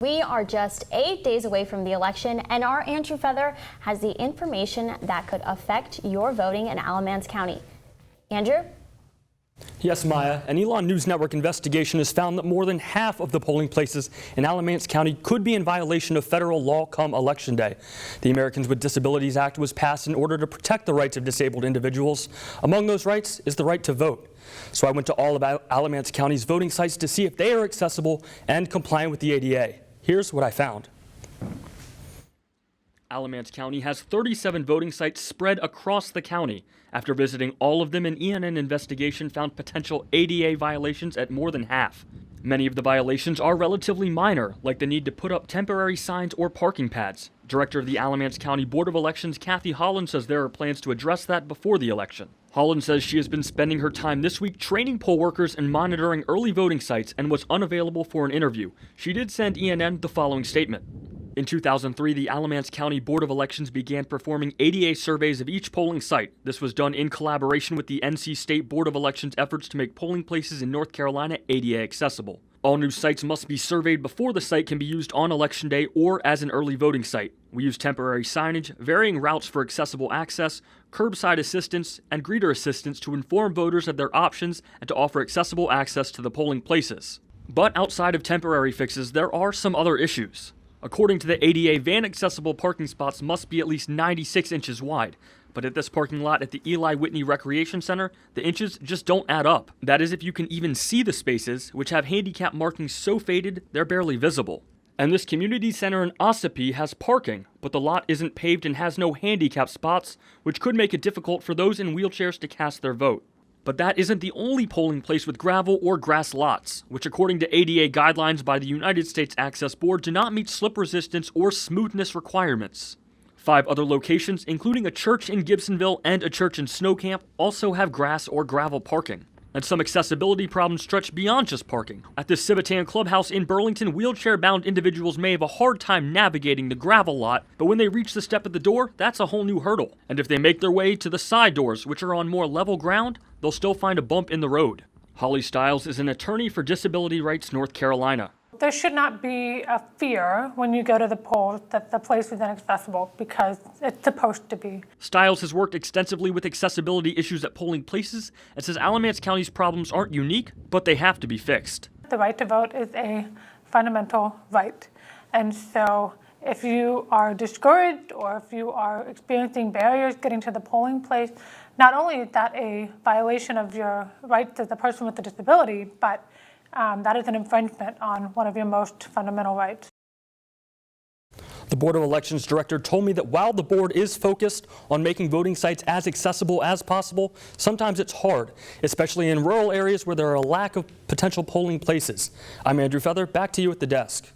We are just 8 days away from the election, and our Andrew Feather has the information that could affect your voting in Alamance County. Andrew? Yes, Maya. An Elon News Network investigation has found that more than half of the polling places in Alamance County could be in violation of federal law come Election Day. The Americans with Disabilities Act was passed in order to protect the rights of disabled individuals. Among those rights is the right to vote. So I went to all of Alamance County's voting sites to see if they are accessible and compliant with the ADA. Here's what I found. Alamance County has 37 voting sites spread across the county. After visiting all of them, an ENN investigation found potential ADA violations at more than half. Many of the violations are relatively minor, like the need to put up temporary signs or parking pads. Director of the Alamance County Board of Elections, Kathy Holland, says there are plans to address that before the election. Holland says she has been spending her time this week training poll workers and monitoring early voting sites and was unavailable for an interview. She did send ENN the following statement. In 2003, the Alamance County Board of Elections began performing ADA surveys of each polling site. This was done in collaboration with the NC State Board of Elections' efforts to make polling places in North Carolina ADA accessible. All new sites must be surveyed before the site can be used on Election Day or as an early voting site. We use temporary signage, varying routes for accessible access, curbside assistance, and greeter assistance to inform voters of their options and to offer accessible access to the polling places. But outside of temporary fixes, there are some other issues. According to the ADA, van-accessible parking spots must be at least 96 inches wide. But at this parking lot at the Eli Whitney Recreation Center, the inches just don't add up. That is if you can even see the spaces, which have handicap markings so faded they're barely visible. And this community center in Ossipee has parking, but the lot isn't paved and has no handicap spots, which could make it difficult for those in wheelchairs to cast their vote. But that isn't the only polling place with gravel or grass lots, which according to ADA guidelines by the United States Access Board do not meet slip resistance or smoothness requirements. 5 other locations, including a church in Gibsonville and a church in Snow Camp, also have grass or gravel parking. And some accessibility problems stretch beyond just parking. At the Civitan Clubhouse in Burlington, wheelchair-bound individuals may have a hard time navigating the gravel lot, but when they reach the step at the door, that's a whole new hurdle. And if they make their way to the side doors, which are on more level ground, they'll still find a bump in the road. Holly Stiles is an attorney for Disability Rights North Carolina. There should not be a fear when you go to the polls that the place is inaccessible, because it's supposed to be. Stiles has worked extensively with accessibility issues at polling places and says Alamance County's problems aren't unique, but they have to be fixed. The right to vote is a fundamental right. And so if you are discouraged or if you are experiencing barriers getting to the polling place, not only is that a violation of your rights as a person with a disability, but that is an infringement on one of your most fundamental rights. The Board of Elections director told me that while the board is focused on making voting sites as accessible as possible, sometimes it's hard, especially in rural areas where there are a lack of potential polling places. I'm Andrew Feather, back to you at the desk.